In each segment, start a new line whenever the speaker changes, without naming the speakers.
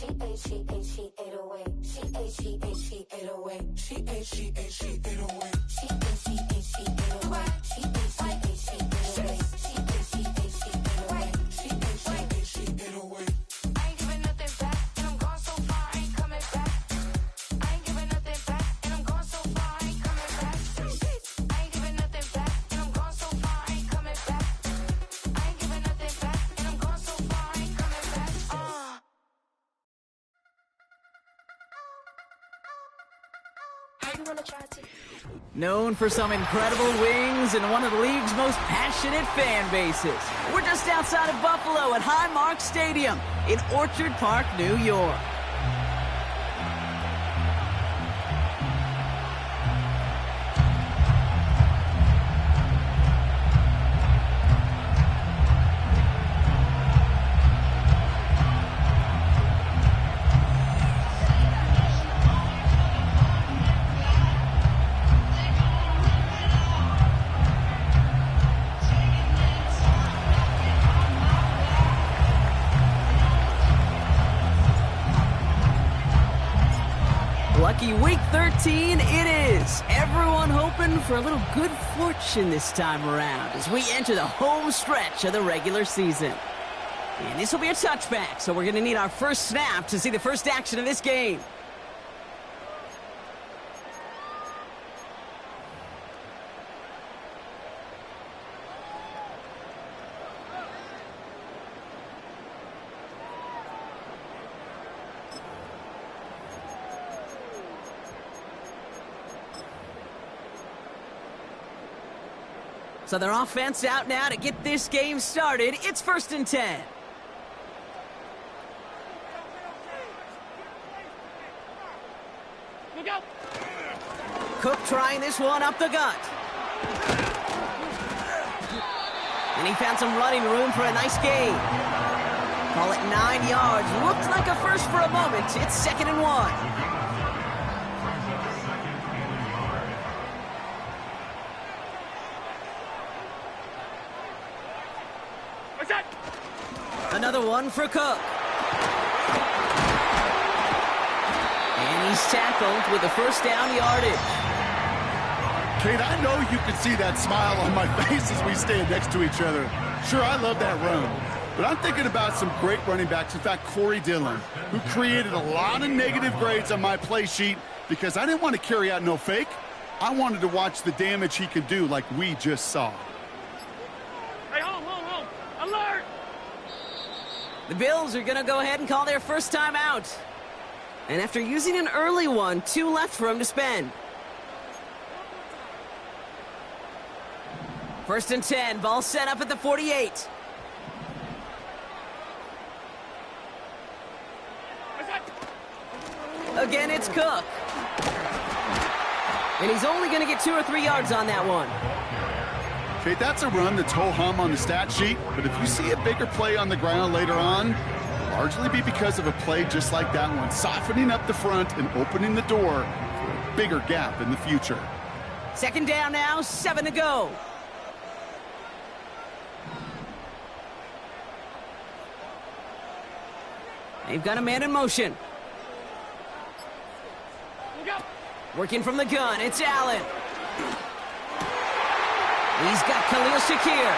she 808. She 808. She 808. She 808. She 808. She 808. She 808. I ain't giving nothing back, and I'm gone so far, I ain't coming back. I ain't giving nothing back, and I'm gone so far, I ain't coming back. I ain't giving nothing back, and I'm gone so far, I ain't coming back. I ain't giving nothing back, and I'm gone so far, I ain't coming back.
Known for some incredible wings and one of the league's most passionate fan bases. We're just outside of Buffalo at Highmark Stadium in Orchard Park, New York. Lucky week 13 it is. Everyone hoping for a little good fortune this time around as we enter the home stretch of the regular season. And this will be a touchback, so we're going to need our first snap to see the first action of this game. So their offense out now to get this game started. It's 1st and 10. Cook trying this one up the gut. And he found some running room for a nice gain. Call it 9 yards. Looked like a first for a moment. It's 2nd and 1. Another one for Cook. And he's tackled with the first down yardage.
Kate, I know you can see that smile on my face as we stand next to each other. Sure, I love that run. But I'm thinking about some great running backs. In fact, Corey Dillon, who created a lot of negative grades on my play sheet because I didn't want to carry out no fake. I wanted to watch the damage he could do like we just saw.
Hey, hold. Alert!
The Bills are going to go ahead and call their first time out. And after using an early one, 2 left for him to spend. 1st and 10, ball set up at the 48. Again, it's Cook. And he's only going to get 2 or 3 yards on that one.
Kate, that's a run that's ho-hum on the stat sheet, but if you see a bigger play on the ground later on, largely be because of a play just like that one, softening up the front and opening the door for a bigger gap in the future.
2nd down now, 7 to go. They've got a man in motion. Working from the gun, it's Allen. He's got Khalil Shakir.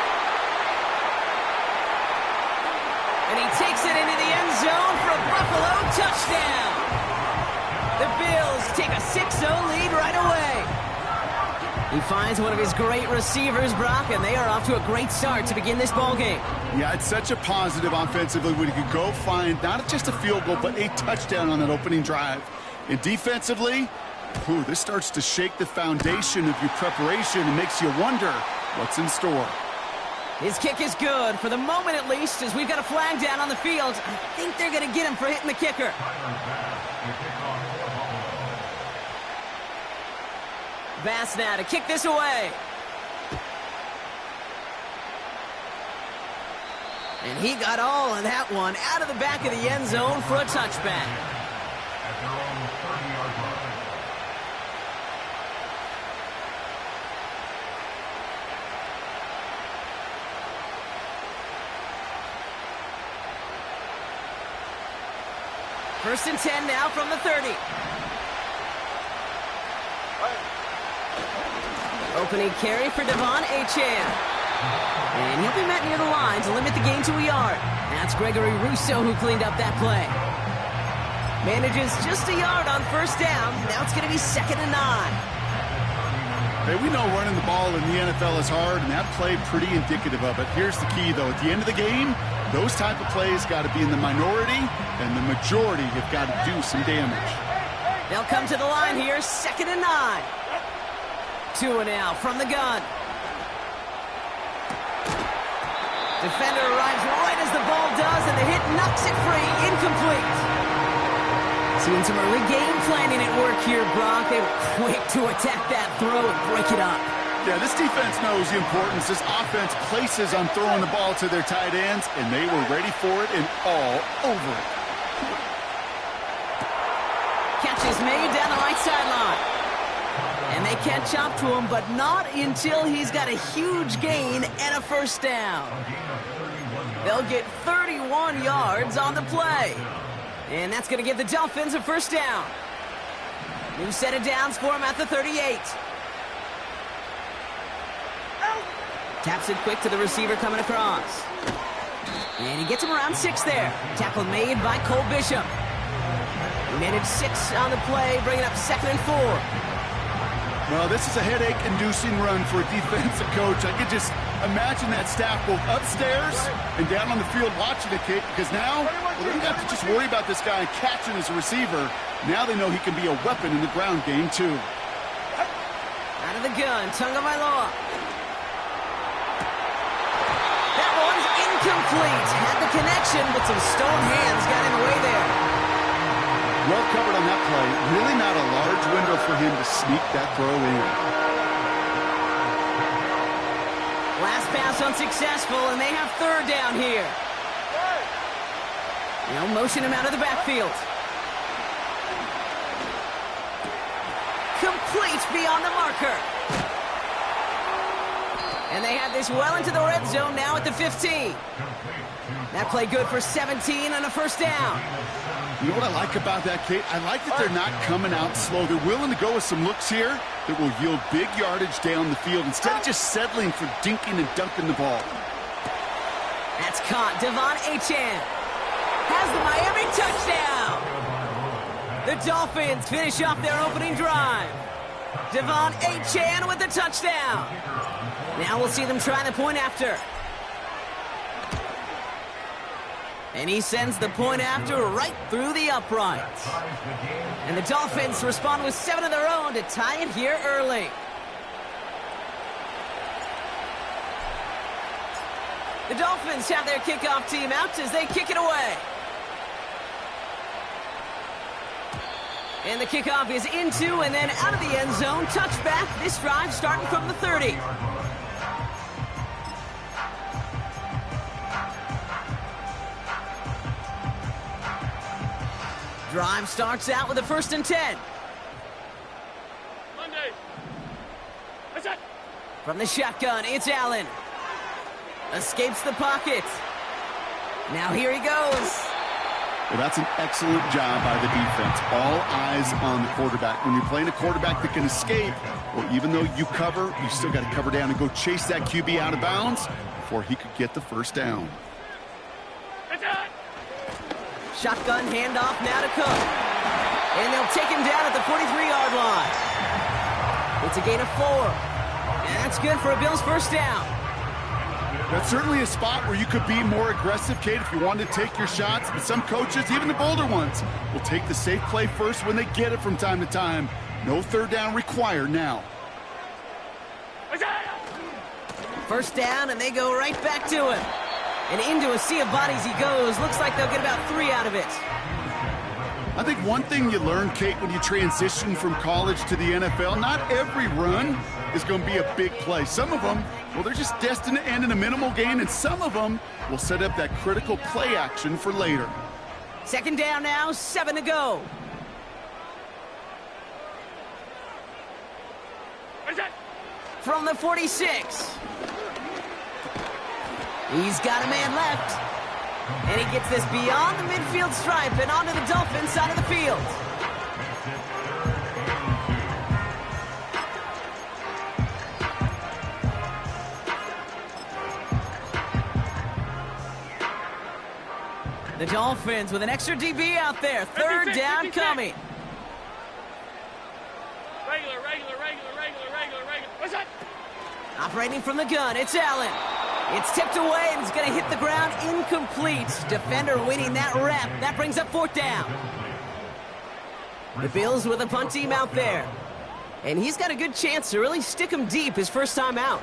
And he takes it into the end zone for a Buffalo touchdown. The Bills take a 6-0 lead right away. He finds one of his great receivers, Brock, and they are off to a great start to begin this ballgame.
Yeah, it's such a positive offensively when you can go find not just a field goal, but a touchdown on that opening drive. And defensively, this starts to shake the foundation of your preparation and makes you wonder what's in store.
His kick is good, for the moment at least, as we've got a flag down on the field. I think they're going to get him for hitting the kicker. Bass now to kick this away. And he got all of that one out of the back of the end zone for a touchback. First and 10 now from the 30. Opening carry for Devon Achane. And he'll be met near the line to limit the gain to a yard. That's Gregory Rousseau who cleaned up that play. Manages just a yard on first down. Now it's going to be 2nd and 9.
Hey, we know running the ball in the NFL is hard, and that play pretty indicative of it. Here's the key, though. At the end of the game, those type of plays got to be in the minority, and the majority have got to do some damage.
They'll come to the line here, 2nd and 9. Tua now from the gun. Defender arrives right as the ball does, and the hit knocks it free. Incomplete. Seeing some early game planning at work here, Brock. They were quick to attack that throw and break it up.
Yeah, this defense knows the importance this offense places on throwing the ball to their tight ends, and they were ready for it and all over it.
Catch is made down the right sideline. And they catch up to him, but not until he's got a huge gain and a first down. They'll get 31 yards on the play. And that's going to give the Dolphins a first down. New set of downs for him at the 38. Taps it quick to the receiver coming across. And he gets him around 6 there. Tackle made by Cole Bishop. He managed 6 on the play, bringing up 2nd and 4.
Well, this is a headache-inducing run for a defensive coach. I could just imagine that staff both upstairs and down on the field watching it, Kate, because now they don't have to just worry about this guy catching as a receiver. Now they know he can be a weapon in the ground game, too.
Out of the gun, Tagovailoa. That one's incomplete. Had the connection, but some stone hands got in the way there.
Well covered on that play. Really not a large window for him to sneak that throw in.
Last pass unsuccessful, and they have 3rd down here. They'll motion him out of the backfield. Complete beyond the marker. And they have this well into the red zone now at the 15. That play good for 17 and a first down.
You know what I like about that, Kate? I like that they're not coming out slow. They're willing to go with some looks here that will yield big yardage down the field instead of just settling for dinking and dunking the ball.
That's caught. Devon Achane has the Miami touchdown. The Dolphins finish off their opening drive. Devon Achane with the touchdown. Now we'll see them try the point after. And he sends the point after right through the uprights. And the Dolphins respond with 7 of their own to tie it here early. The Dolphins have their kickoff team out as they kick it away. And the kickoff is into and then out of the end zone. Touchback. This drive starting from the 30. Drive starts out with a 1st and 10.
Monday. What's that?
From the shotgun, it's Allen. Escapes the pocket. Now here he goes.
Well, that's an excellent job by the defense. All eyes on the quarterback. When you're playing a quarterback that can escape, well, even though you cover, you still got to cover down and go chase that QB out of bounds before he could get the first down.
Shotgun handoff now to Cook. And they'll take him down at the 43-yard line. It's a gain of 4. And that's good for a Bills first down.
That's certainly a spot where you could be more aggressive, Kate, if you wanted to take your shots. But some coaches, even the bolder ones, will take the safe play first when they get it from time to time. No 3rd down required now.
First down, and they go right back to him. And into a sea of bodies he goes. Looks like they'll get about 3 out of it.
I think one thing you learn, Kate, when you transition from college to the NFL, not every run is going to be a big play. Some of them, well, they're just destined to end in a minimal gain, and some of them will set up that critical play action for later.
2nd down now, 7 to go. From the 46. He's got a man left. And he gets this beyond the midfield stripe and onto the Dolphins side of the field. The Dolphins with an extra DB out there. Third down coming.
Regular. What's that?
Operating from the gun, it's Allen. It's tipped away and it's going to hit the ground incomplete. Defender winning that rep. That brings up fourth down. The Bills with a punt team out there. And he's got a good chance to really stick him deep his first time out.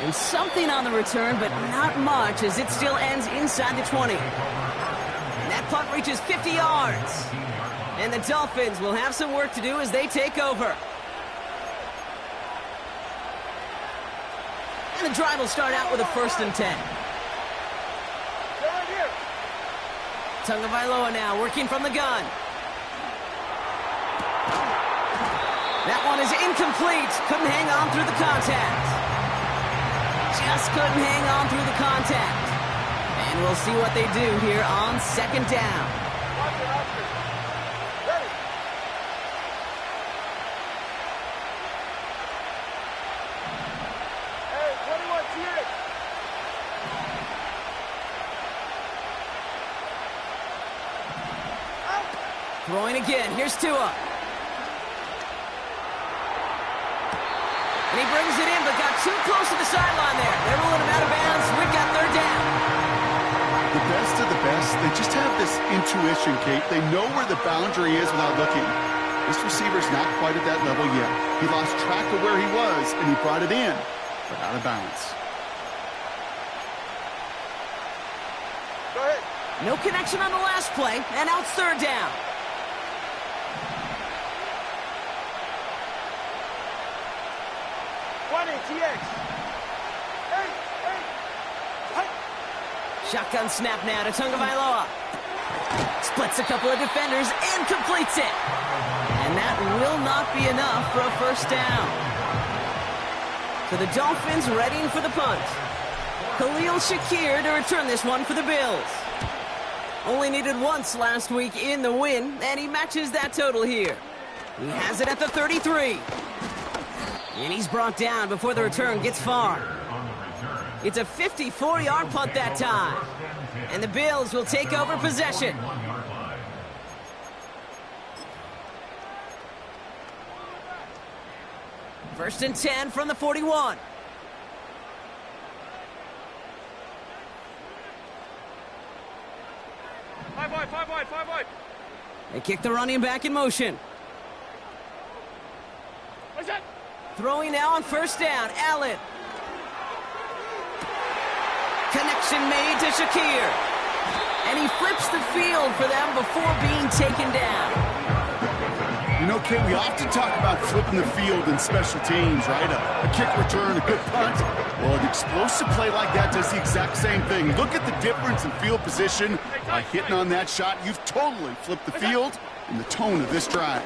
And something on the return, but not much, as it still ends inside the 20. And that punt reaches 50 yards. And the Dolphins will have some work to do as they take over. And the drive will start out with a 1st and 10. Tagovailoa now working from the gun. That one is incomplete. Couldn't hang on through the contact. Just couldn't hang on through the contact. And we'll see what they do here on 2nd down. Throwing again. Here's Tua. And he brings it in, but got too close to the sideline there. They're ruling him out of bounds. We've got 3rd down.
The best of the best, they just have this intuition, Kate. They know where the boundary is without looking. This receiver's not quite at that level yet. He lost track of where he was, and he brought it in, but out of bounds.
Go ahead.
No connection on the last play, and now it's 3rd down. Shotgun snap now to Tagovailoa. Splits a couple of defenders and completes it. And that will not be enough for a 1st down. So the Dolphins readying for the punt. Khalil Shakir to return this one for the Bills. Only needed once last week in the win, and he matches that total here. He has it at the 33. And he's brought down before the return gets far. It's a 54-yard punt that time. And the Bills will take over possession. First and 10 from the 41.
Five wide.
They kick the running back in motion.
What's that?
Throwing now on 1st down. Allen. Connection made to Shakir. And he flips the field for them before being taken down.
You know, Kate, we often talk about flipping the field in special teams, right? A kick return, a good punt. Well, an explosive play like that does the exact same thing. Look at the difference in field position. By hitting on that shot, you've totally flipped the field and the tone of this drive.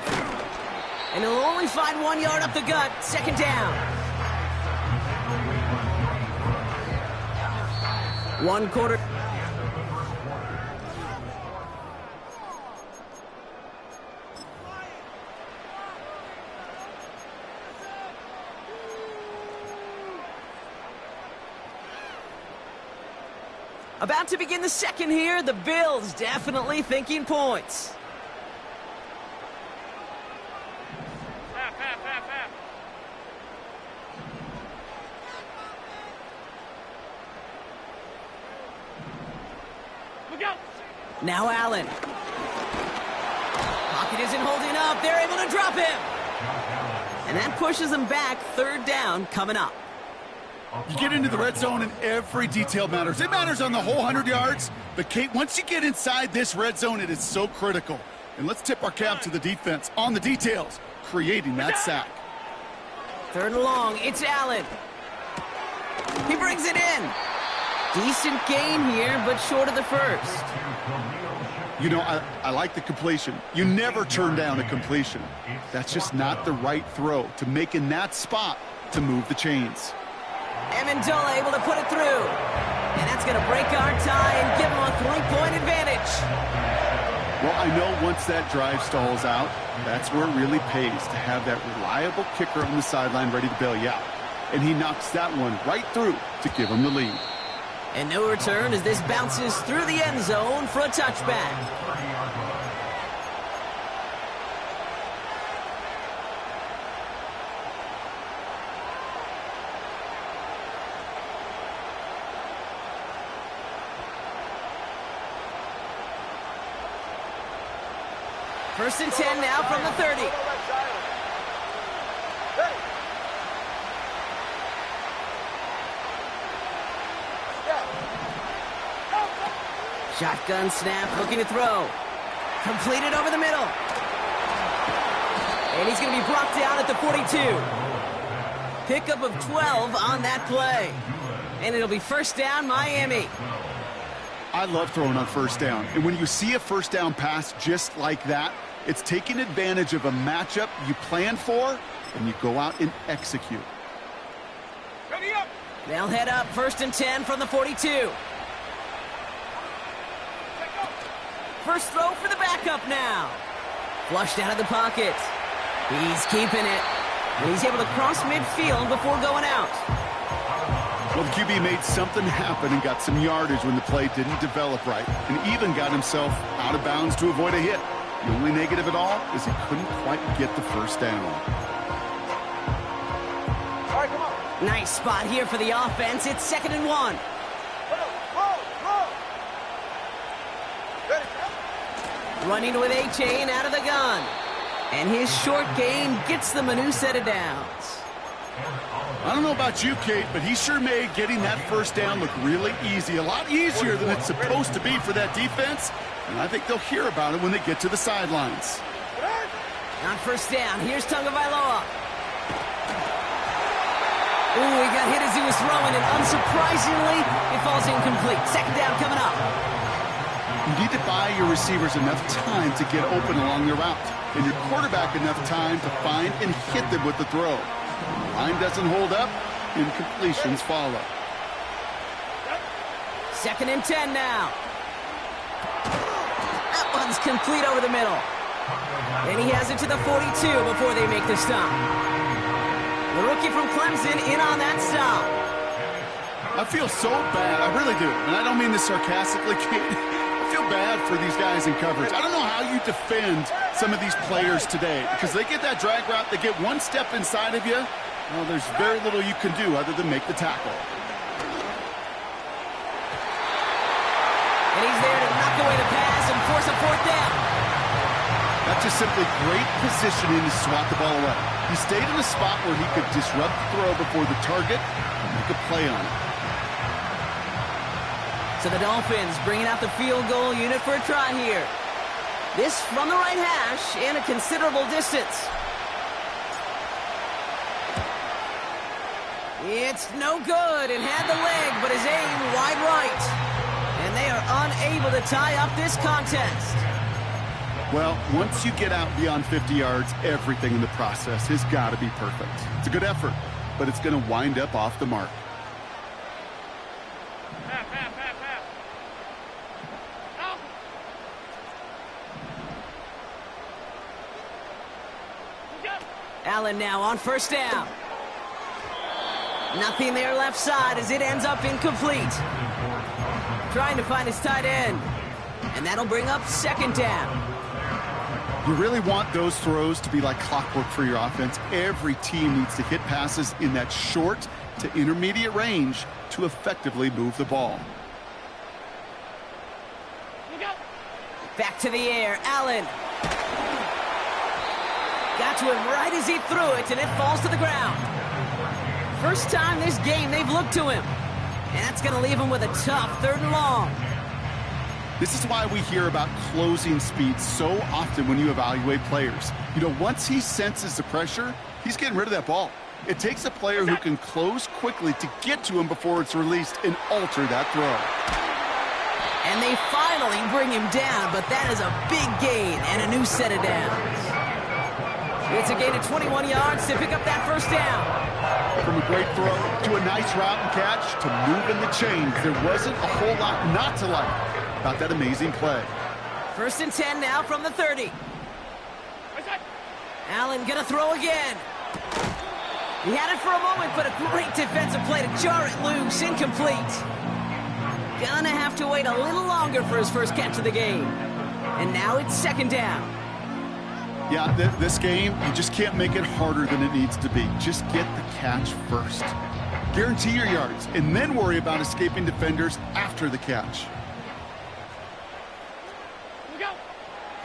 And he'll only find 1 yard up the gut. 2nd down. 1 quarter. About to begin the 2nd here. The Bills definitely thinking points.
Half. Look out!
Now Allen. Pocket isn't holding up. They're able to drop him. And that pushes them back. 3rd down coming up.
You get into the red zone and every detail matters. It matters on the whole 100 yards. But, Kate, once you get inside this red zone, it is so critical. And let's tip our cap to the defense on the details, creating that sack.
3rd and long. It's Allen. He brings it in. Decent gain here, but short of the 1st.
You know, I like the completion. You never turn down a completion. That's just not the right throw to make in that spot to move the chains.
Amendola able to put it through. And that's going to break our tie and give them a 3-point advantage.
Well, I know once that drive stalls out, that's where it really pays to have that reliable kicker on the sideline ready to bail you out. And he knocks that one right through to give him the lead.
And no return as this bounces through the end zone for a touchback. First and 10 now from the 30. Shotgun snap, looking to throw. Completed over the middle. And he's going to be brought down at the 42. Pickup of 12 on that play. And it'll be first down, Miami.
I love throwing on first down. And when you see a first down pass just like that, it's taking advantage of a matchup you planned for, and you go out and execute.
Ready up.
They'll head up first and 10 from the 42. First throw for the backup now. Flushed out of the pocket. He's keeping it. And he's able to cross midfield before going out.
Well, the QB made something happen and got some yardage when the play didn't develop right, and even got himself out of bounds to avoid a hit. The only negative at all is he couldn't quite get the first down.
All right, come on.
Nice spot here for the offense. It's 2nd and 1.
Roll. Ready.
Running with A-Chain out of the gun. And his short game gets them a new set of downs.
I don't know about you, Kate, but he sure made getting that first down look really easy. A lot easier than it's supposed to be for that defense. And I think they'll hear about it when they get to the sidelines.
On first down, here's Tagovailoa. Ooh, he got hit as he was throwing, and unsurprisingly, it falls incomplete. Second down coming up.
You need to buy your receivers enough time to get open along their route, and your quarterback enough time to find and hit them with the throw. When the line doesn't hold up, incompletions follow.
2nd and 10 now. That one's complete over the middle. And he has it to the 42 before they make the stop. The rookie from Clemson in on that stop.
I feel so bad. I really do. And I don't mean this sarcastically, Kate. I feel bad for these guys in coverage. I don't know how you defend some of these players today, because they get that drag route, they get one step inside of you. Well, there's very little you can do other than make the tackle.
And he's there to knock away the pass and force a fourth down.
That's just simply great positioning to swat the ball away. He stayed in a spot where he could disrupt the throw before the target and make a play on it.
So the Dolphins bringing out the field goal unit for a try here. This from the right hash and a considerable distance. It's no good. It had the leg, but his aim wide right. And they are unable to tie up this contest.
Well, once you get out beyond 50 yards, everything in the process has got to be perfect. It's a good effort, but it's going to wind up off the mark.
Half. Out.
Allen now on first down. Nothing there left side as it ends up incomplete. Trying to find his tight end. And that'll bring up 2nd down.
You really want those throws to be like clockwork for your offense. Every team needs to hit passes in that short to intermediate range to effectively move the ball.
Back to the air, Allen. Got to him right as he threw it, and it falls to the ground. First time this game they've looked to him. And that's going to leave him with a tough 3rd and long.
This is why we hear about closing speed so often when you evaluate players. You know, once he senses the pressure, he's getting rid of that ball. It takes a player who can close quickly to get to him before it's released and alter that throw.
And they finally bring him down, but that is a big gain and a new set of downs. It's a gain of 21 yards to pick up that first down.
From a great throw to a nice route and catch to moving the chains, there wasn't a whole lot not to like about that amazing play.
1st and 10 now from the 30. Allen gonna throw again. He had it for a moment, but a great defensive play to jar it loose. Incomplete. Gonna have to wait a little longer for his first catch of the game. And now it's 2nd down.
Yeah, this game, you just can't make it harder than it needs to be. Just get the catch first. Guarantee your yards, and then worry about escaping defenders after the catch.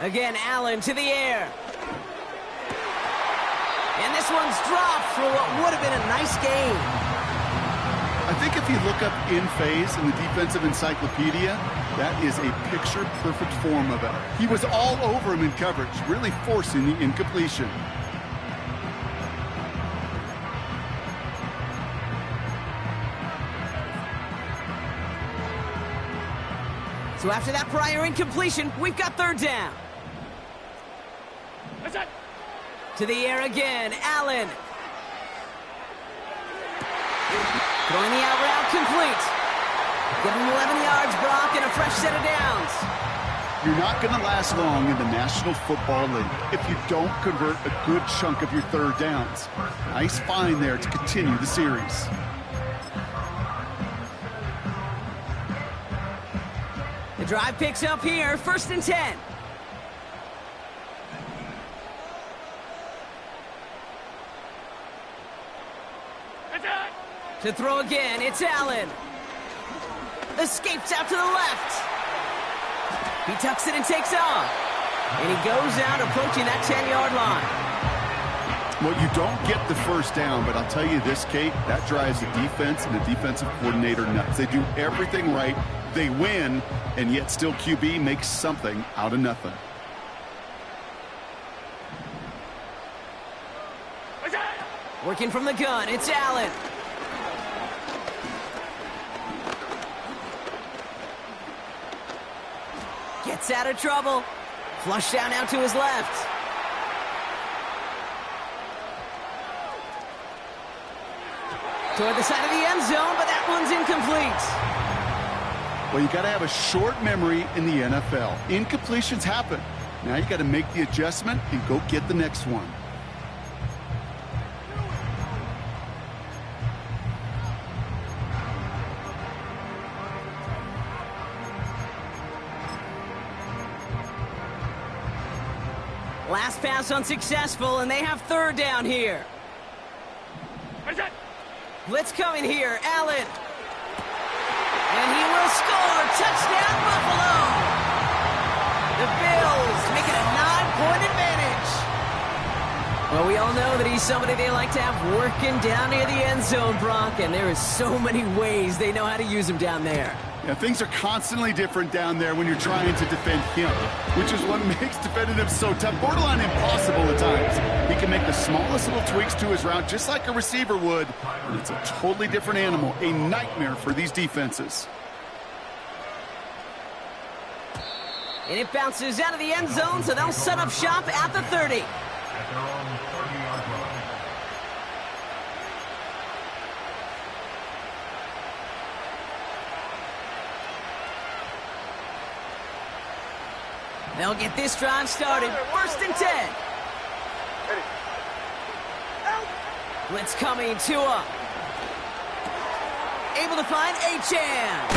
Again, Allen to the air. And this one's dropped for what would have been a nice gain.
I think if you look up in phase in the defensive encyclopedia, that is a picture-perfect form of it. He was all over him in coverage, really forcing the incompletion.
So after that prior incompletion, we've got 3rd down. To the air again, Allen. Throwing the out route complete. Give him 11 yards, Brock, and a fresh set of downs.
You're not going to last long in the National Football League if you don't convert a good chunk of your 3rd downs. Nice find there to continue the series.
The drive picks up here, 1st and 10. To throw again, it's Allen. Escapes out to the left. He tucks it and takes off. And he goes out approaching that 10-yard line.
Well, you don't get the first down, but I'll tell you this, Kate, that drives the defense and the defensive coordinator nuts. They do everything right. They win, and yet still QB makes something out of nothing.
Working from the gun, it's Allen. Gets out of trouble. Flush down out to his left. Toward the side of the end zone, but that one's incomplete.
Well, you got to have a short memory in the NFL. Incompletions happen. Now you got to make the adjustment and go get the next one.
Last pass unsuccessful, and they have 3rd down here. Blitz coming here, Allen. And he will score. Touchdown, Buffalo. The Bills make it a 9-point advantage. Well, we all know that he's somebody they like to have working down near the end zone, Brock, and there is so many ways they know how to use him down there.
Yeah, things are constantly different down there when you're trying to defend him, which is what makes defending him so tough, borderline impossible at times. He can make the smallest little tweaks to his route just like a receiver would, and it's a totally different animal, a nightmare for these defenses.
And it bounces out of the end zone, so they'll set up shop at the 30. They'll get this drive started. 1st and 10. Blitz coming, Tua. Able to find Achane.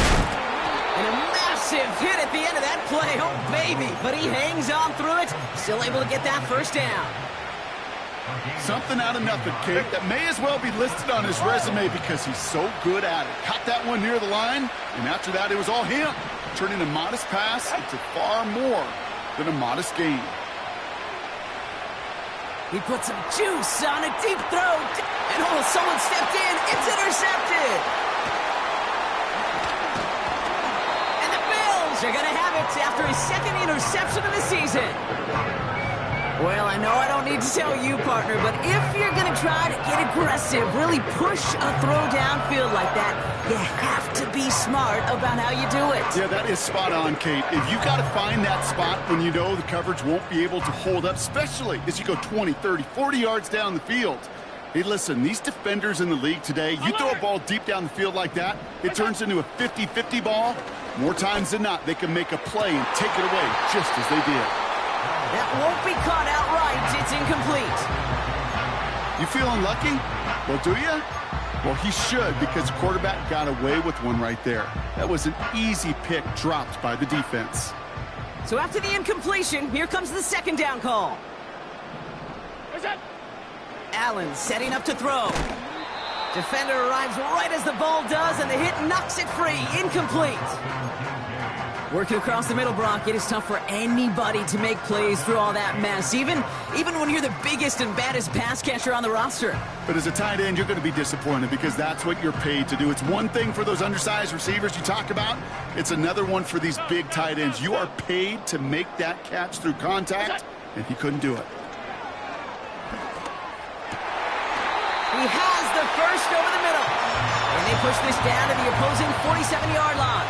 And a massive hit at the end of that play. Oh, baby. But he hangs on through it. Still able to get that 1st down.
Something out of nothing, Kate, that may as well be listed on his resume because he's so good at it. Caught that one near the line, and after that, it was all him, turning a modest pass into far more than a modest gain.
He put some juice on a deep throw. And oh, someone stepped in. It's intercepted. And the Bills are going to have it after his 2nd interception of the season. Well, I know I don't need to tell you, partner, but if you're going to try to get aggressive, really push a throw downfield like that, you have to be smart about how you do it.
Yeah, that is spot on, Kate. If you've got to find that spot when you know the coverage won't be able to hold up, especially as you go 20, 30, 40 yards down the field. Hey, listen, these defenders in the league today, you throw a ball deep down the field like that, it turns into a 50-50 ball. More times than not, they can make a play and take it away just as they did.
That won't be caught outright. It's incomplete.
You feeling lucky? Well, do you? Well, he should, because the quarterback got away with one right there. That was an easy pick dropped by the defense.
So after the incompletion, here comes the second down call.
Where's that?
Allen setting up to throw. Defender arrives right as the ball does, and the hit knocks it free. Incomplete. Working across the middle, Brock, it is tough for anybody to make plays through all that mess, even when you're the biggest and baddest pass catcher on the roster.
But as a tight end, you're going to be disappointed because that's what you're paid to do. It's one thing for those undersized receivers you talk about. It's another one for these big tight ends. You are paid to make that catch through contact, and he couldn't do it.
He has the first over the middle. And they push this down to the opposing 47-yard line.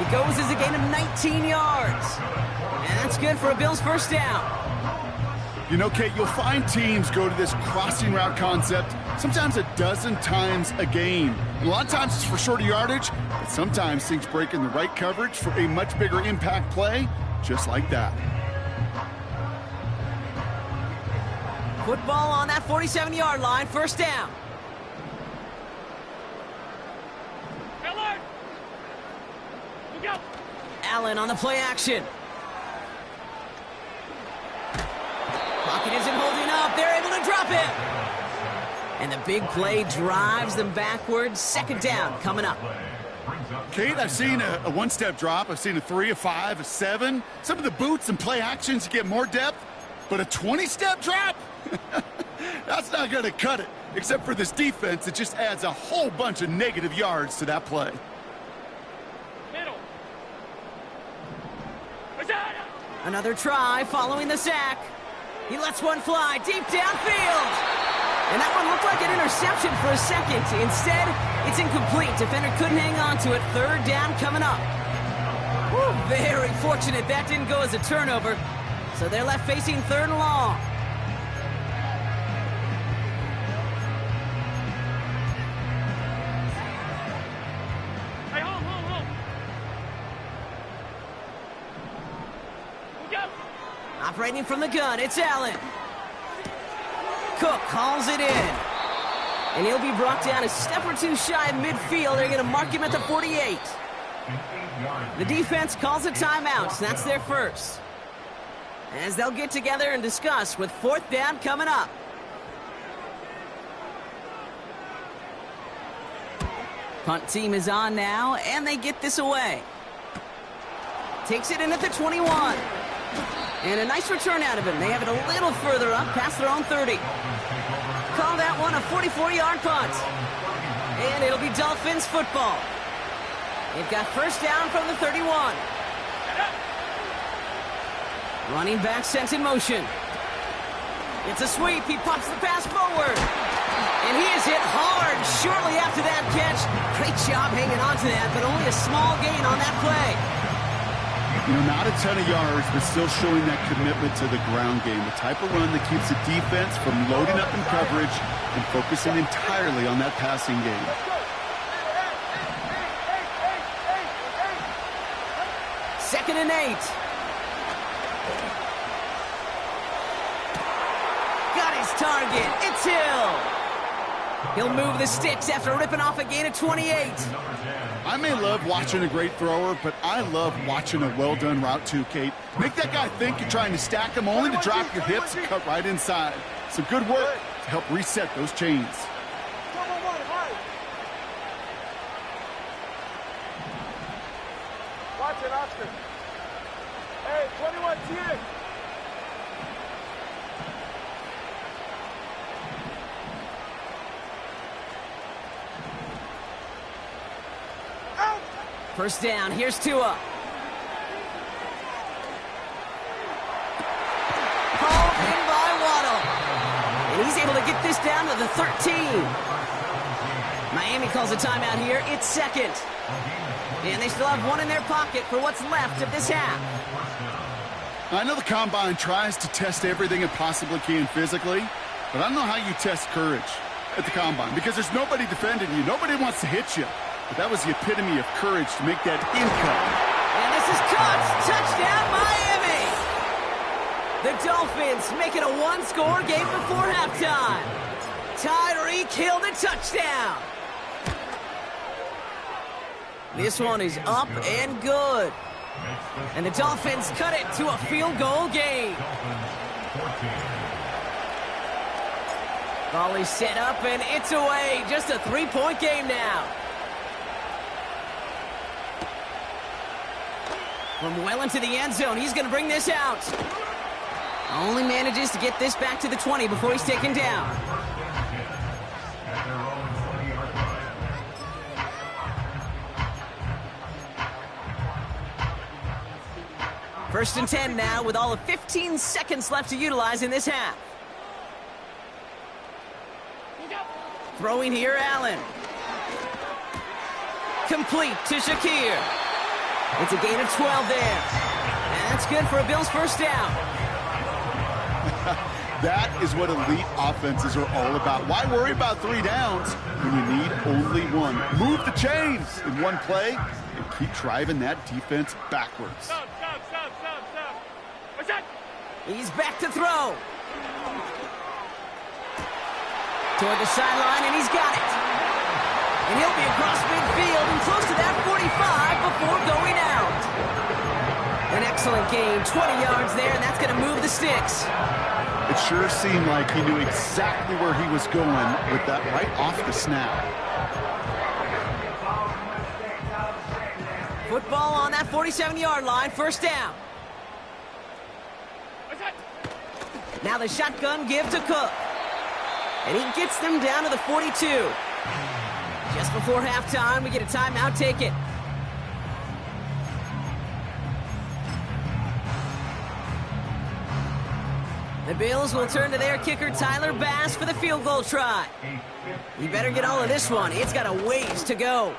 It goes as a gain of 19 yards. And that's good for a Bills first down.
You know, Kate, you'll find teams go to this crossing route concept sometimes a dozen times a game. And a lot of times it's for shorter yardage, but sometimes things break in the right coverage for a much bigger impact play, just like that.
Football on that 47-yard line, first down.
Miller! Look out!
Allen on the play action. Pocket isn't holding up. They're able to drop it. And the big play drives them backwards. Second down coming up.
Kate, I've seen a one-step drop. I've seen a 3, a 5, a 7. Some of the boots and play actions get more depth, but a 20-step drop? That's not going to cut it, except for this defense. It just adds a whole bunch of negative yards to that play.
Middle! Where's that?
Another try following the sack. He lets one fly deep downfield. And that one looked like an interception for a second. Instead, it's incomplete. Defender couldn't hang on to it. Third down coming up. Whew, very fortunate that didn't go as a turnover. So they're left facing third and long.
Hey, hold. Look out!
Operating from the gun, it's Allen. Cook calls it in. And he'll be brought down a step or two shy of midfield. They're going to mark him at the 48. The defense calls a timeout. That's their first. As they'll get together and discuss with fourth down coming up. Punt team is on now, and they get this away. Takes it in at the 21. And a nice return out of him. They have it a little further up, past their own 30. Call that one a 44-yard punt. And it'll be Dolphins football. They've got first down from the 31. Running back sent in motion. It's a sweep. He pops the pass forward. And he is hit hard shortly after that catch. Great job hanging on to that, but only a small gain on that play.
You know, not a ton of yards, but still showing that commitment to the ground game. The type of run that keeps the defense from loading up in coverage and focusing entirely on that passing game.
Second and 8. Got his target. It's Hill. He'll move the sticks after ripping off a gain of 28.
I may love watching a great thrower, but I love watching a well-done route too, Kate. Make that guy think you're trying to stack him only to drop your hips and cut right inside. Some good work to help reset those chains.
Watch it, Oscar. Hey, 21 TA.
First down, here's Tua. Call He's able to get this down to the 13. Miami calls a timeout here. It's second. And they still have one in their pocket for what's left of this half.
I know the Combine tries to test everything it possibly can physically, but I don't know how you test courage at the Combine because there's nobody defending you. Nobody wants to hit you. But that was the epitome of courage to make that in-cut.
And this is caught. Touchdown, Miami! The Dolphins make it a one-score game before halftime. Tyreek Hill the touchdown. This one is up and good. And the Dolphins cut it to a field goal game. Volley set up and it's away. Just a 3-point game now. From well into the end zone, he's going to bring this out. Only manages to get this back to the 20 before he's taken down. First and 10 now with all of 15 seconds left to utilize in this half. Throwing here, Allen. Complete to Shakir. It's a gain of 12 there. And that's good for a Bills first down.
That is what elite offenses are all about. Why worry about 3 downs when you need only one? Move the chains in one play and keep driving that defense backwards.
Stop. What's that?
He's back to throw. Toward the sideline, and he's got it. And he'll be across midfield and close to that 45 before going out. An excellent gain, 20 yards there, and that's going to move the sticks.
It sure seemed like he knew exactly where he was going with that right off the snap.
Football on that 47-yard line, first down. Now the shotgun give to Cook. And he gets them down to the 42. Just before halftime, we get a timeout, take it. The Bills will turn to their kicker, Tyler Bass, for the field goal try. He better get all of this one. It's got a ways to go.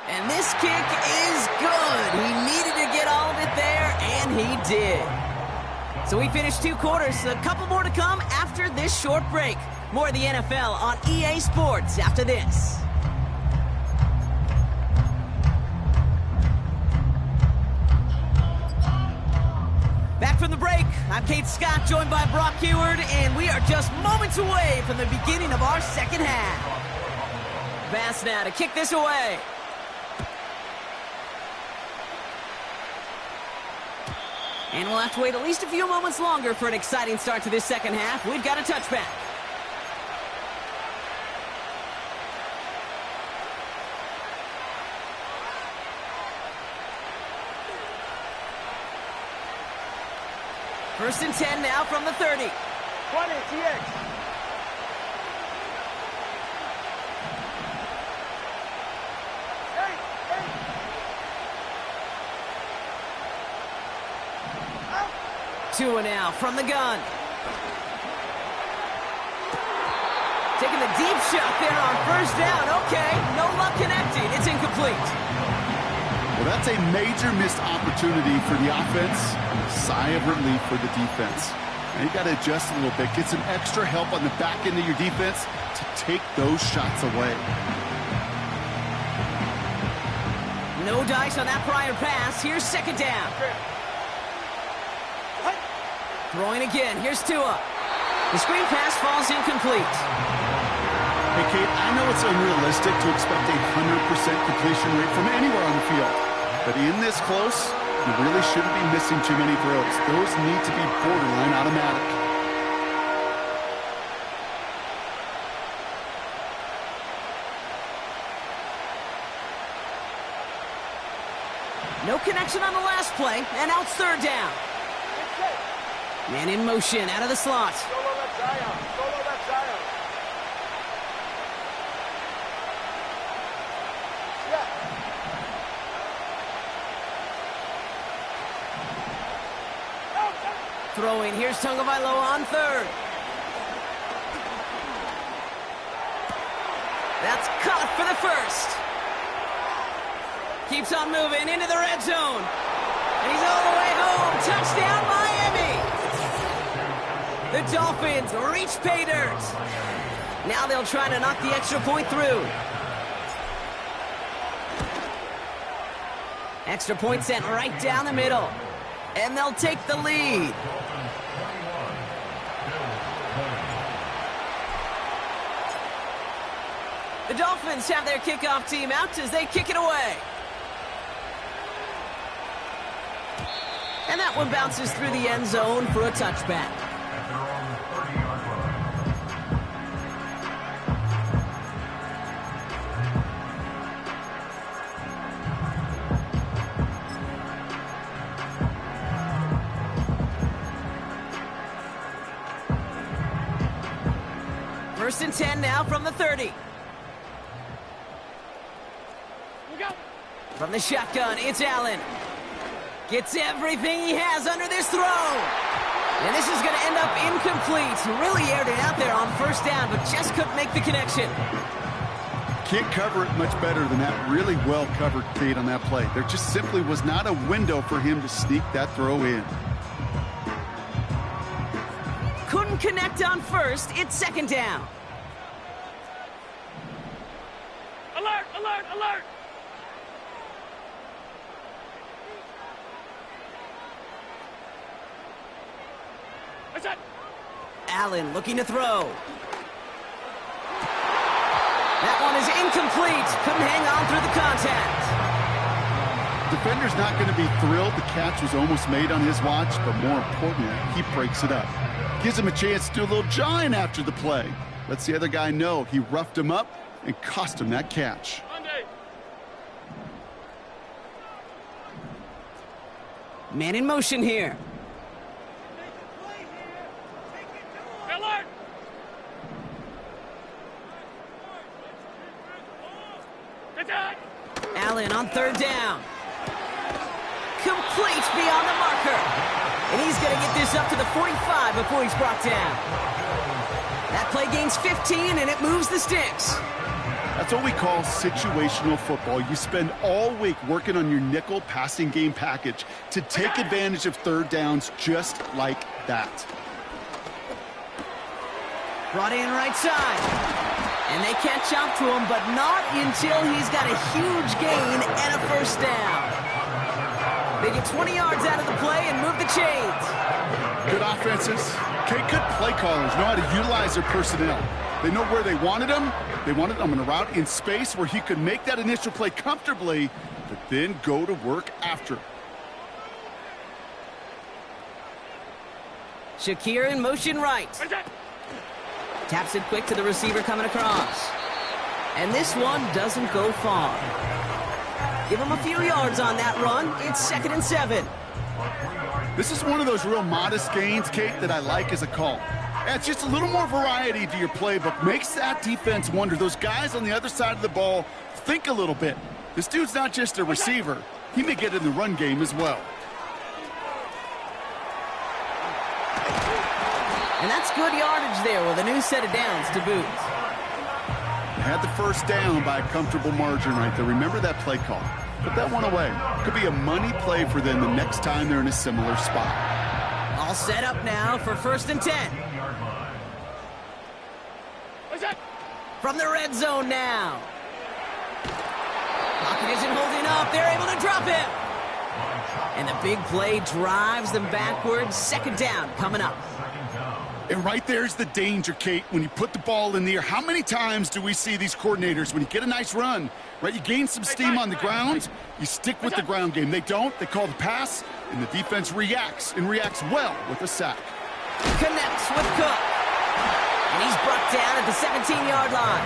And this kick is good. He needed to get all of it there, and he did. So we finished 2 quarters. A couple more to come after this short break. More of the NFL on EA Sports after this. Back from the break, I'm Kate Scott, joined by Brock Heward, and we are just moments away from the beginning of our second half. Bass now to kick this away. And we'll have to wait at least a few moments longer for an exciting start to this second half. We've got a touchback. First and 10 now from the 30.
20, TX.
Tua now from the gun. Taking the deep shot there on first down. Okay, no luck connecting. It's incomplete.
Well, that's a major missed opportunity for the offense and a sigh of relief for the defense. Now you got to adjust a little bit, get some extra help on the back end of your defense to take those shots away.
No dice on that prior pass. Here's second down. Throwing again. Here's Tua. The screen pass falls incomplete.
Hey, Kate, I know it's unrealistic to expect a 100% completion rate from anywhere on the field. But in this close, you really shouldn't be missing too many throws. Those need to be borderline automatic.
No connection on the last play, and now it's third down. Man in motion out of the slot.
Solo left Zion. Solo left Zion. Yeah.
Throwing. Here's Tagovailoa on third. That's caught for the first. Keeps on moving into the red zone. And he's all the way home. Touchdown, Miami. The Dolphins reach pay dirt. Now they'll try to knock the extra point through. Extra point sent right down the middle. And they'll take the lead. The Dolphins have their kickoff team out as they kick it away. And that one bounces through the end zone for a touchback. First and 10 now from the 30. From the shotgun, it's Allen. Gets everything he has under this throw. And this is going to end up incomplete. Really aired it out there on first down, but just couldn't make the connection.
Can't cover it much better than that really well covered Kate on that play. There just simply was not a window for him to sneak that throw in.
Couldn't connect on first. It's second down.
Alert, alert, alert! What's that?
Allen looking to throw. That one is incomplete. Couldn't hang on through the contact.
Defender's not going to be thrilled the catch was almost made on his watch, but more importantly, he breaks it up. Gives him a chance to do a little jawing after the play. Lets the other guy know he roughed him up and cost him that catch.
Man in motion here.
Alert! Attack!
Allen on third down. Complete beyond the marker. And he's going to get this up to the 45 before he's brought down. That play gains 15, and it moves the sticks.
That's what we call situational football. You spend all week working on your nickel passing game package to take advantage of third downs just like that.
Brought in right side. And they catch up to him, but not until he's got a huge gain and a first down. They get 20 yards out of the play and move the chains.
Good offenses. Okay, good play callers know how to utilize their personnel. They know where they wanted him. They wanted him in a route in space where he could make that initial play comfortably, but then go to work after.
Shakir in motion right. Taps it quick to the receiver coming across. And this one doesn't go far. Give him a few yards on that run. It's 2nd and 7.
This is one of those real modest gains, Kate, that I like as a call. It's just a little more variety to your playbook. Makes that defense wonder. Those guys on the other side of the ball think a little bit. This dude's not just a receiver. He may get in the run game as well.
And that's good yardage there with a new set of downs to boot.
Had the first down by a comfortable margin right there. Remember that play call. Put that one away. Could be a money play for them the next time they're in a similar spot.
All set up now for 1st and 10. From the red zone now. Pocket isn't holding up. They're able to drop him. And the big play drives them backwards. 2nd down coming up.
And right there's the danger, Kate, when you put the ball in the air. How many times do we see these coordinators, when you get a nice run, right, you gain some steam on the ground, you stick with the ground game. They don't. They call the pass, and the defense reacts, and reacts well with a sack.
Connects with Cook. And he's brought down at the 17-yard line.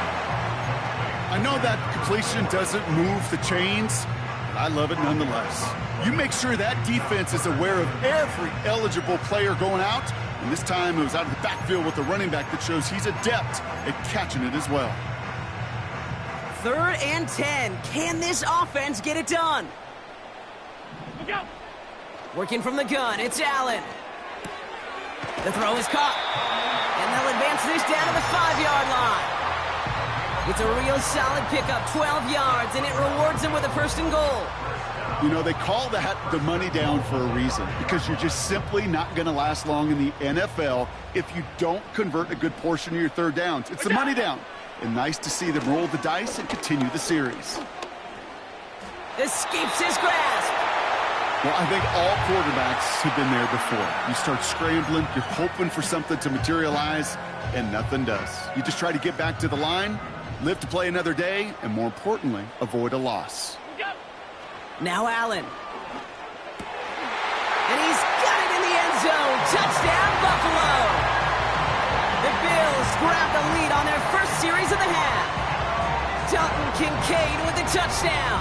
I know that completion doesn't move the chains, but I love it nonetheless. You make sure that defense is aware of every eligible player going out, and this time it was out of the backfield with the running back that shows he's adept at catching it as well.
3rd and 10. Can this offense get it done?
Look out!
Working from the gun, it's Allen. The throw is caught. And they'll advance this down to the 5-yard line. It's a real solid pickup, 12 yards, and it rewards him with a 1st and goal.
You know, they call that the money down for a reason, because you're just simply not going to last long in the NFL if you don't convert a good portion of your 3rd downs. It's the money down. And nice to see them roll the dice and continue the series.
Escapes his grasp.
Well, I think all quarterbacks have been there before. You start scrambling, you're hoping for something to materialize, and nothing does. You just try to get back to the line, live to play another day, and more importantly, avoid a loss.
Now Allen. And he's got it in the end zone. Touchdown, Buffalo. The Bills grab the lead on their 1st series of the half. Dalton Kincaid with the touchdown.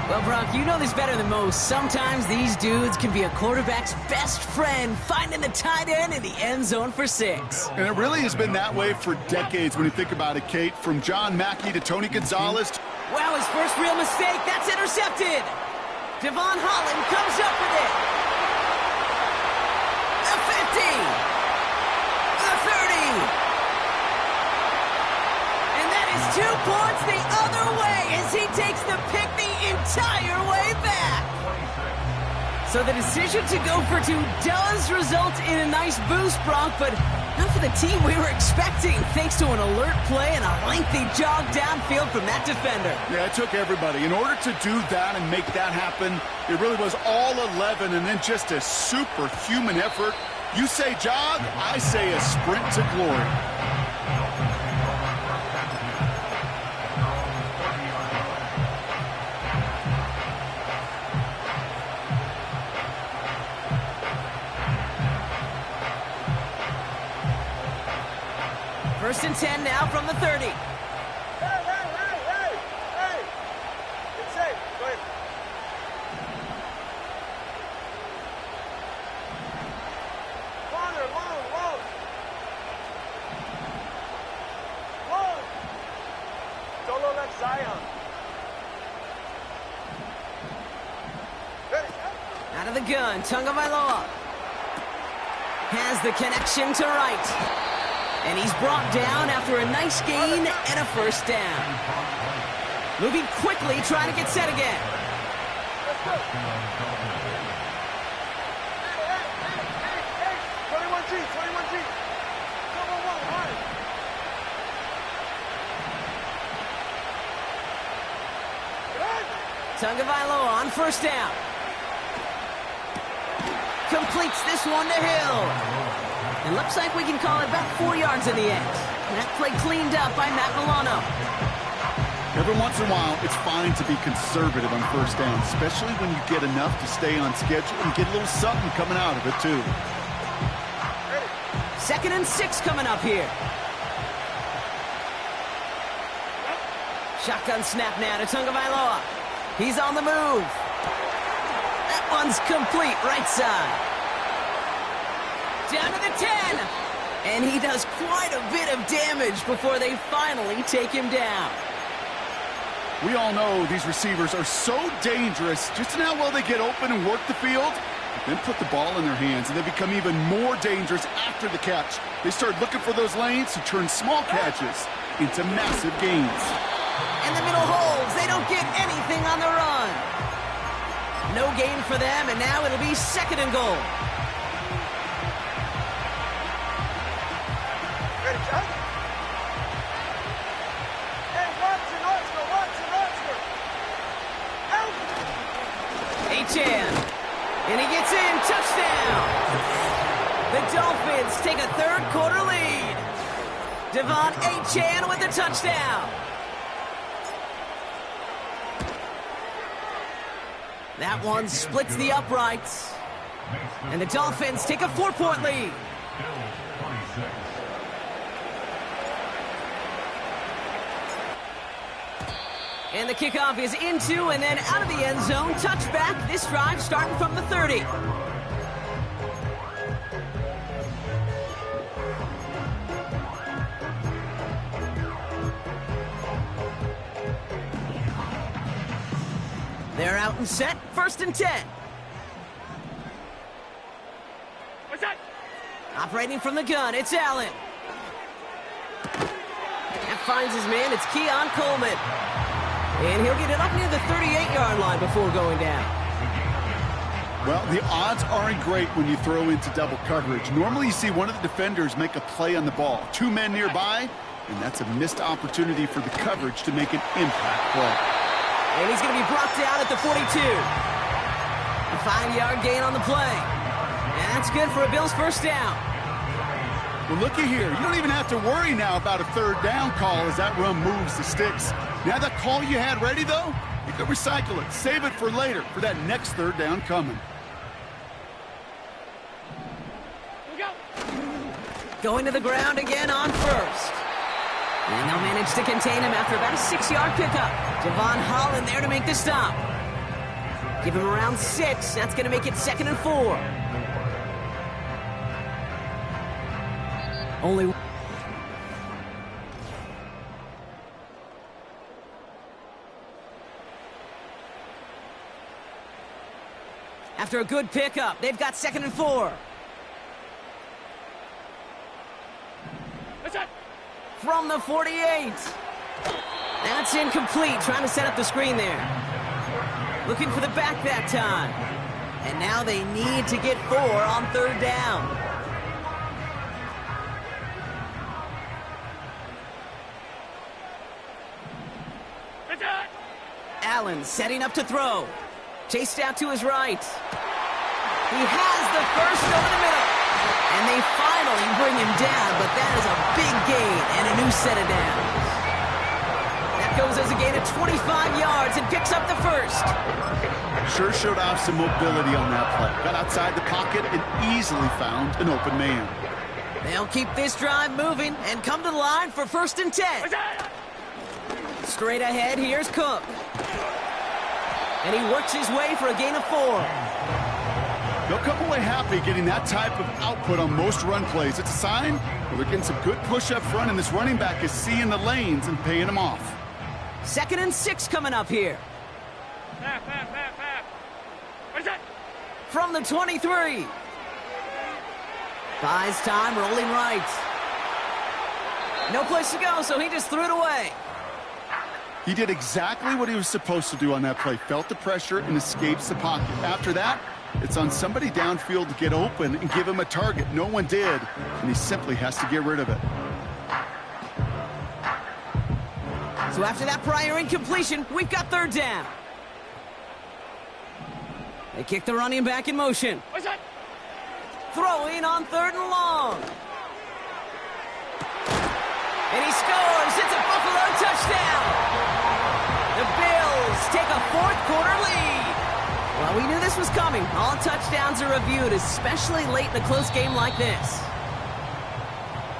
Well, Brock, you know this better than most. Sometimes these dudes can be a quarterback's best friend, finding the tight end in the end zone for 6.
And it really has been that way for decades when you think about it, Kate. From John Mackey to Tony Gonzalez.
Wow, his first real mistake. That's intercepted. Devon Holland comes up with it. The 50. The 30. And that is 2 points the other way as he takes the pick the entire way back. So the decision to go for 2 does result in a nice boost, Brock, but not for the team we were expecting, thanks to an alert play and a lengthy jog downfield from that defender.
Yeah, it took everybody. In order to do that and make that happen, it really was all 11 and then just a superhuman effort. You say jog, I say a sprint to glory.
First and 10 now from the 30.
Hey! It's safe. Go ahead. Corner, long. Solo left Zion. Ready.
Out of the gun, Tagovailoa has the connection to right. And he's brought down after a nice gain and a 1st down. Moving quickly, trying to get set again.
Let's go. Hey. 21G. Come on, hard.
Tagovailoa on 1st down. Completes this one to Hill. It looks like we can call it about 4 yards in the end. That play cleaned up by Matt Milano.
Every once in a while, it's fine to be conservative on 1st down, especially when you get enough to stay on schedule and get a little something coming out of it, too.
2nd and 6 coming up here. Shotgun snap now to Tagovailoa. He's on the move. That one's complete, right side. Down to the 10. And he does quite a bit of damage before they finally take him down.
We all know these receivers are so dangerous just in how well they get open and work the field, then put the ball in their hands, and they become even more dangerous after the catch. They start looking for those lanes to turn small catches into massive gains.
And the middle holds. They don't get anything on the run. No gain for them, and now it'll be 2nd and goal.
Ready, John? Hey, Watson.
Achane. And he gets in. Touchdown. The Dolphins take a 3rd quarter lead. Devon Achane with the touchdown. That one splits the uprights. And the Dolphins take a 4-point lead. And the kickoff is into and then out of the end zone. Touchback. This drive starting from the 30. They're out and set. 1st and 10.
What's that?
Operating from the gun, it's Allen. finds his man. It's Keon Coleman. And he'll get it up near the 38-yard line before going down.
Well, the odds aren't great when you throw into double coverage. Normally you see one of the defenders make a play on the ball. Two men nearby, and that's a missed opportunity for the coverage to make an impact play.
And he's going to be brought down at the 42. A 5-yard gain on the play. And that's good for a Bills first down.
Well, looky here. You don't even have to worry now about a third down call as that run moves the sticks. Now that call you had ready, though, you can recycle it. Save it for later for that next third down coming.
Going to the ground again on first. And they'll manage to contain him after about a 6-yard pickup. Javon Holland there to make the stop. Give him around 6. That's going to make it 2nd and 4. Only... After a good pickup, they've got 2nd and 4. From the 48. That's incomplete. Trying to set up the screen there. Looking for the back that time. And now they need to get 4 on third down. Allen setting up to throw. Chased out to his right. He has the first over the middle. And they finally bring him down, but that is a big gain and a new set of downs. That goes as a gain of 25 yards and picks up the first.
Sure showed off some mobility on that play. Got outside the pocket and easily found an open man.
They'll keep this drive moving and come to the line for 1st and 10. Straight ahead, here's Cook. And he works his way for a gain of 4.
They'll come away happy getting that type of output on most run plays. It's a sign where they're getting some good push up front, and this running back is seeing the lanes and paying them off.
2nd and 6 coming up here. From the 23. Buys time, rolling right. No place to go, so he just threw it away.
He did exactly what he was supposed to do on that play. Felt the pressure and escapes the pocket. After that, it's on somebody downfield to get open and give him a target. No one did, and he simply has to get rid of it.
So after that prior incompletion, we've got third down. They kick the running back in motion. Throwing on 3rd and long. And he scores. It's a Buffalo touchdown. The Bills take a 4th-quarter lead. Well, we knew this was coming. All touchdowns are reviewed, especially late in a close game like this.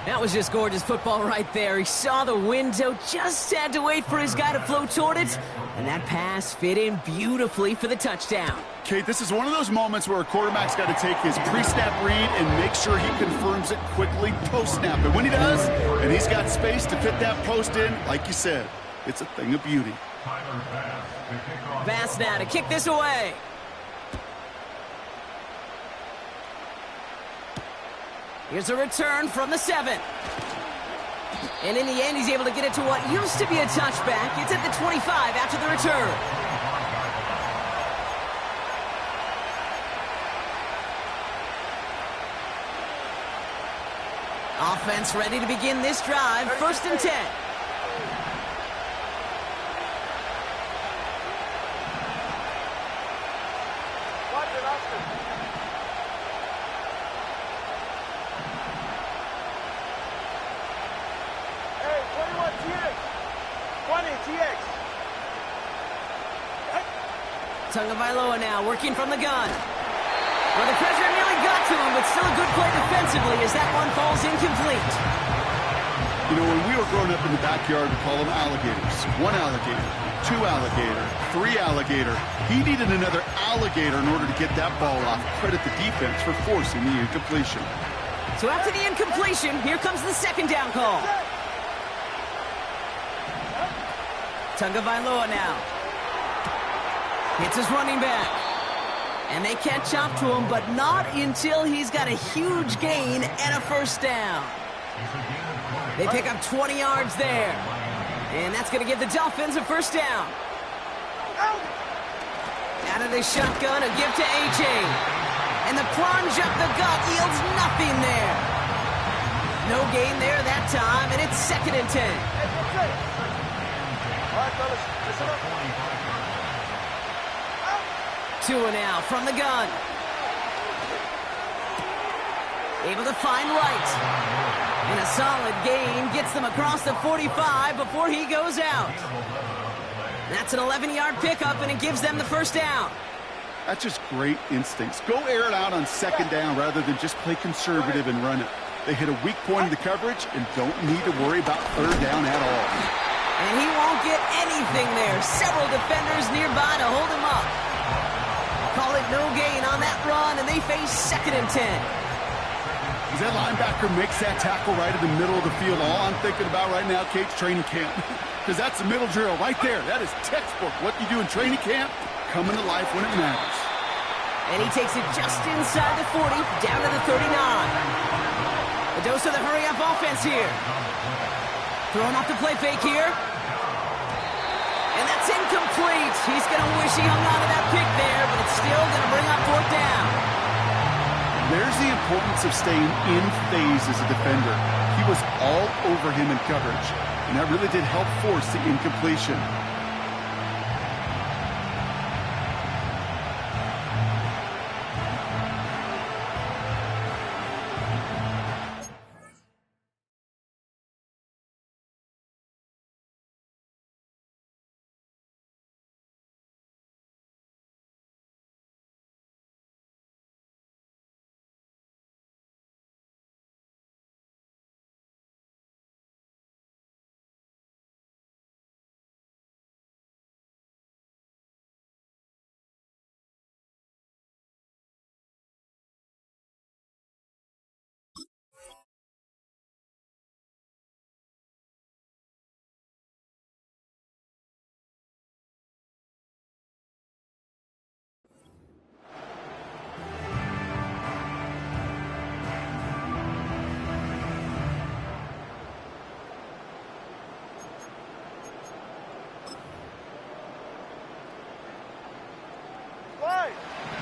That was just gorgeous football right there. He saw the window, just had to wait for his guy to float toward it, and that pass fit in beautifully for the touchdown.
Kate, this is one of those moments where a quarterback's got to take his pre-snap read and make sure he confirms it quickly post-snap. And when he does, and he's got space to fit that post in, like you said, it's a thing of beauty.
Bass now to kick this away. Here's a return from the 7. And in the end, he's able to get it to what used to be a touchback. It's at the 25 after the return. Offense ready to begin this drive. 1st and 10. Tagovailoa now working from the gun. Well, the pressure nearly got to him, but still a good play defensively as that one falls incomplete.
You know, when we were growing up in the backyard, we call them alligators. 1 alligator, 2 alligator, 3 alligator. He needed another alligator in order to get that ball off. Credit the defense for forcing the incompletion.
So after the incompletion, here comes the 2nd down call. Tagovailoa now. Hits his running back. And they catch up to him, but not until he's got a huge gain and a 1st down. They pick up 20 yards there. And that's going to give the Dolphins a first down. Out of the shotgun, a give to A.J. And the plunge up the gut yields nothing there. No gain there that time, and it's 2nd and 10.
All right, fellas, listen up.
Tua now from the gun. Able to find Wright. And a solid gain gets them across the 45 before he goes out. That's an 11-yard pickup, and it gives them the first down.
That's just great instincts. Go air it out on 2nd down rather than just play conservative and run it. They hit a weak point in the coverage and don't need to worry about 3rd down at all.
And he won't get anything there. Several defenders nearby to hold him up. Call it no gain on that run, and they face 2nd and 10.
As that linebacker makes that tackle right in the middle of the field, all I'm thinking about right now, Kate's training camp. Because that's the middle drill right there. That is textbook. What you do in training camp, coming to life when it matters.
And he takes it just inside the 40, down to the 39. A dose of the hurry-up offense here. Throwing off the play fake here. And that's incomplete. He's going to wish he hung on to that pick there, but it's still going to bring up 4th down.
There's the importance of staying in phase as a defender. He was all over him in coverage, and that really did help force the incompletion.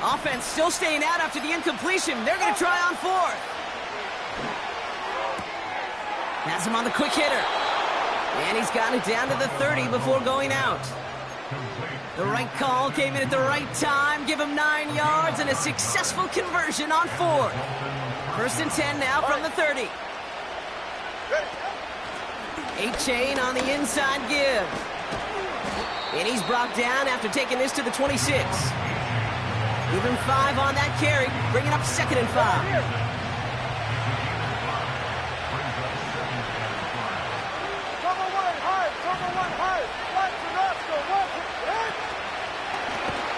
Offense still staying out after the incompletion. They're going to try on 4th. Has him on the quick hitter. And he's got it down to the 30 before going out. The right call came in at the right time. Give him 9 yards and a successful conversion on 4th. 1st and 10 now from the 30. 8-chain on the inside give. And he's brought down after taking this to the 26. Even 5 on that carry, bringing up 2nd and 5.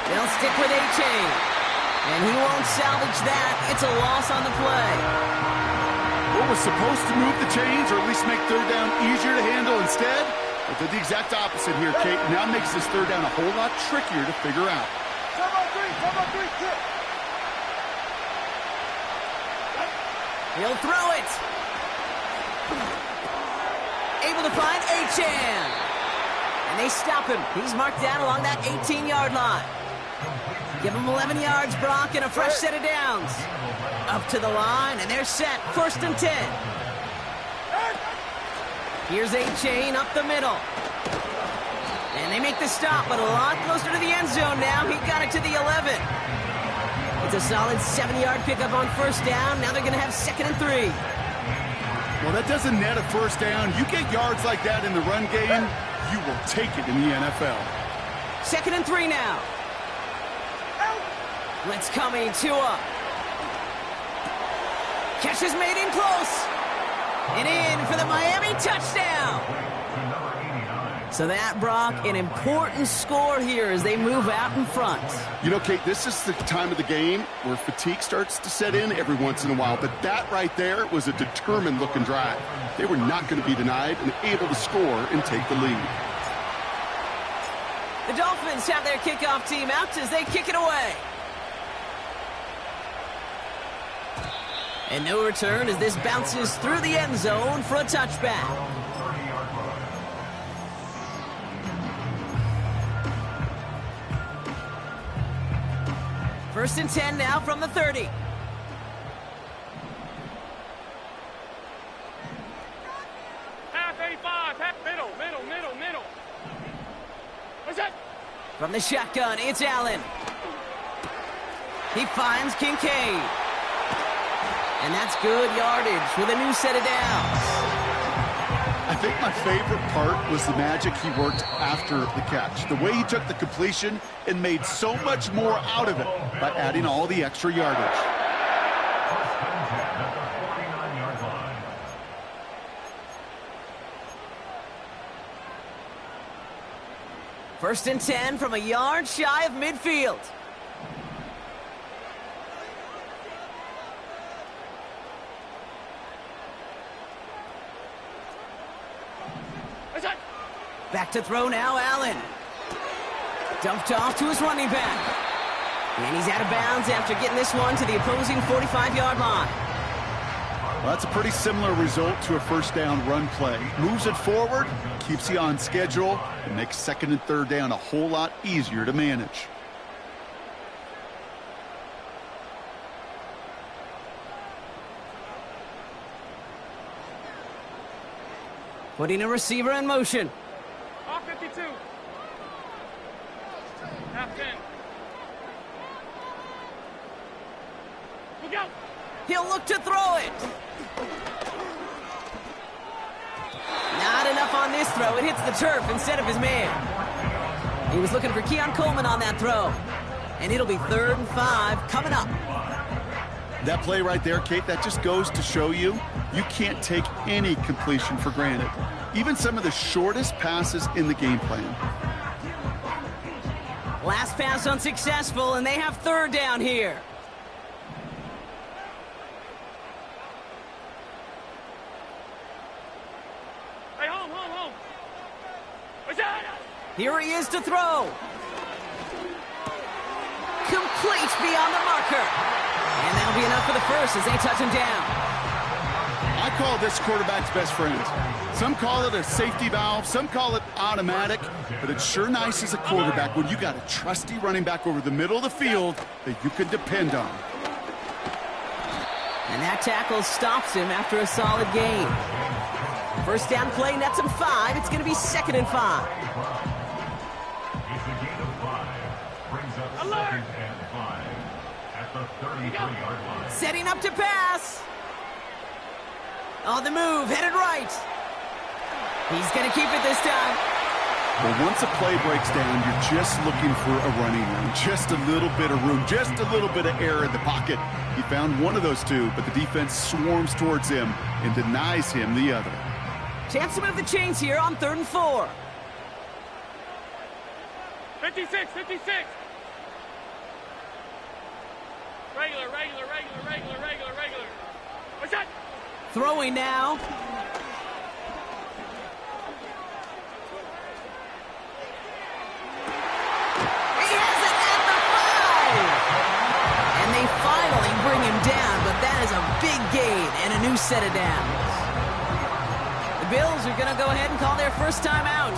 They'll stick with A-chain. And he won't salvage that. It's a loss on the play.
What was supposed to move the chains or at least make 3rd down easier to handle instead? But did the exact opposite here, Kate. Now makes this 3rd down a whole lot trickier to figure out.
He'll throw it. Able to find A-Chan. And they stop him. He's marked down along that 18-yard line. Give him 11 yards, Brock, and a fresh set of downs. Up to the line, and they're set. 1st and 10. Here's A-Chain up the middle. And they make the stop, but a lot closer to the end zone now. He got it to the 11. It's a solid 7-yard pickup on 1st down. Now they're going to have 2nd and 3.
Well, that doesn't net a 1st down. You get yards like that in the run game, you will take it in the NFL.
2nd and 3 now. Blitz coming, Tua. Catch is made in close. And in for the Miami touchdown. So that, Brock, an important score here as they move out in front.
You know, Kate, this is the time of the game where fatigue starts to set in every once in a while. But that right there was a determined-looking drive. They were not going to be denied and able to score and take the lead.
The Dolphins have their kickoff team out as they kick it away. And no return as this bounces through the end zone for a touchback. First and 10 now from the 30.
Half A5, half middle. What's that?
From the shotgun, it's Allen. He finds Kincaid. And that's good yardage with a new set of downs.
I think my favorite part was the magic he worked after the catch. The way he took the completion and made so much more out of it by adding all the extra yardage.
First and 10 from a yard shy of midfield.
What's that?
Back to throw now, Allen. Dumped off to his running back. And he's out of bounds after getting this one to the opposing 45-yard line.
Well, that's a pretty similar result to a first down run play. Moves it forward, keeps you on schedule, and makes second and third down a whole lot easier to manage.
Putting a receiver in motion.
Off 52. Half 10. Look out.
He'll look to throw it. Not enough on this throw. It hits the turf instead of his man. He was looking for Keon Coleman on that throw. And it'll be 3rd and 5 coming up.
That play right there, Kate, that just goes to show you can't take any completion for granted. Even some of the shortest passes in the game plan.
Last pass unsuccessful, and they have 3rd down here.
Hey, home. What's that?
Here he is to throw. Complete beyond the marker. And that'll be enough for the first as they touch him down.
I call this quarterback's best friend. Some call it a safety valve, some call it automatic, but it's sure nice as a quarterback when you got a trusty running back over the middle of the field that you can depend on.
And that tackle stops him after a solid gain. First down play nets him 5. It's going to be 2nd and 5.
Alert!
Setting up to pass. On the move, headed right. He's going to keep it this time.
Well, once a play breaks down, you're just looking for a running room. Just a little bit of room, just a little bit of air in the pocket. He found one of those two, but the defense swarms towards him and denies him the other.
Chance to move the chains here on 3rd and 4.
56. Regular. What's that?
Throwing now. He has it at the 5. And they finally bring him down, but that is a big gain and a new set of downs. The Bills are going to go ahead and call their first time out.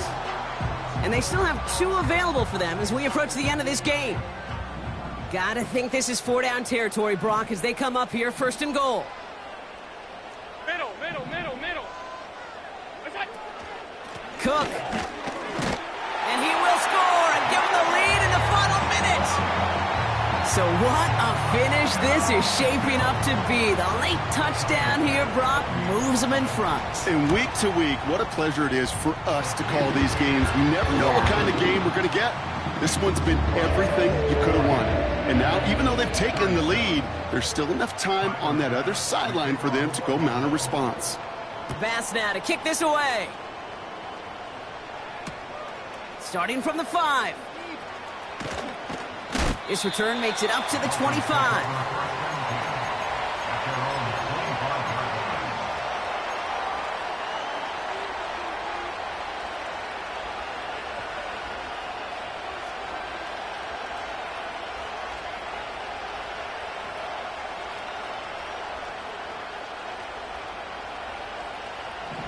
And they still have 2 available for them as we approach the end of this game. Gotta think this is 4-down territory, Brock, as they come up here 1st and goal.
Middle. What's that?
Cook. And he will score and give them the lead in the final minute. So what a finish this is shaping up to be. The late touchdown here, Brock, moves them in front.
And week to week, what a pleasure it is for us to call these games. We never know what kind of game we're going to get. This one's been everything you could have wanted. And now, even though they've taken the lead, there's still enough time on that other sideline for them to go mount a response.
Bass now to kick this away. Starting from the 5. This return makes it up to the 25.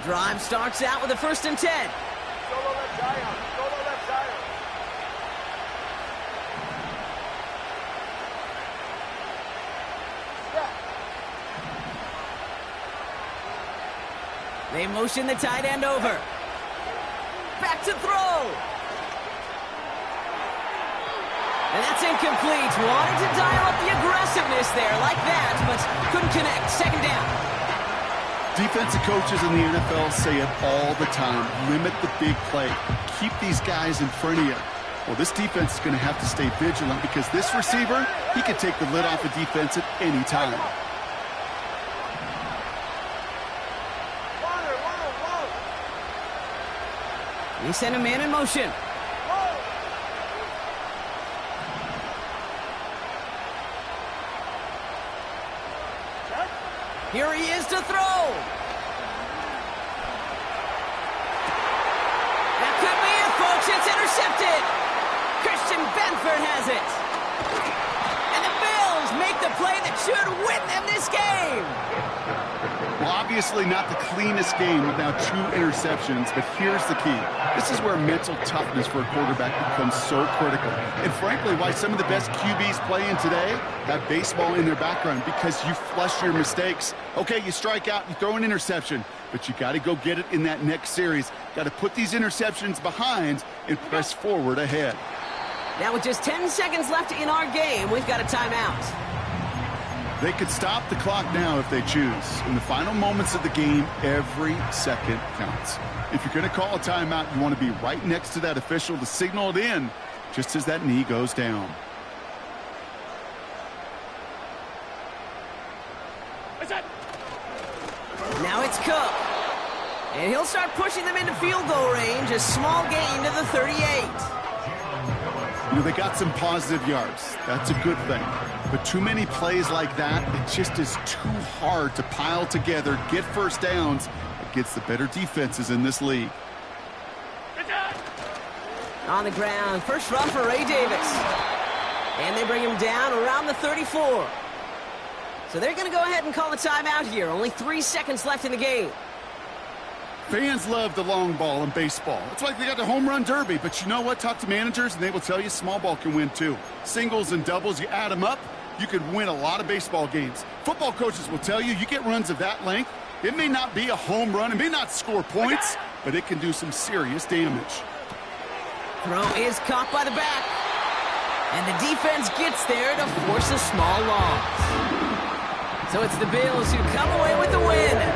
Drive starts out with a 1st and 10.
Solo left Zion. Solo left Zion.
They motion the tight end over. Back to throw. And that's incomplete. Wanted to dial up the aggressiveness there like that, but couldn't connect. 2nd down.
Defensive coaches in the NFL say it all the time. Limit the big play. Keep these guys in front of you. Well, this defense is going to have to stay vigilant because this receiver, he can take the lid off a defense at any time.
He sent a man in motion. Here he is to throw. That could be it, folks. It's intercepted. Christian Benford has it. And the Bills make the play that should win them this game.
Well, obviously not the cleanest game without 2 interceptions, but here's the key. This is where mental toughness for a quarterback becomes so critical. And frankly, why some of the best QBs playing today have baseball in their background, because you flush your mistakes. Okay, you strike out, you throw an interception, but you got to go get it in that next series. Got to put these interceptions behind and press forward ahead.
Now with just 10 seconds left in our game, we've got a timeout.
They could stop the clock now if they choose. In the final moments of the game, every second counts. If you're going to call a timeout, you want to be right next to that official to signal it in just as that knee goes down.
Now it's Cook. And he'll start pushing them into field goal range. A small gain to the 38.
You know, they got some positive yards. That's a good thing. But too many plays like that, it just is too hard to pile together, get first downs against the better defenses in this league.
On the ground, first run for Ray Davis. And they bring him down around the 34. So they're going to go ahead and call a timeout here. Only 3 seconds left in the game.
Fans love the long ball in baseball. It's like they got the home run derby. But you know what? Talk to managers, and they will tell you small ball can win too. Singles and doubles, you add them up, you could win a lot of baseball games. Football coaches will tell you, you get runs of that length, it may not be a home run, it may not score points, but it can do some serious damage.
Throw is caught by the back. And the defense gets there to force a small loss. So it's the Bills who come away with the win.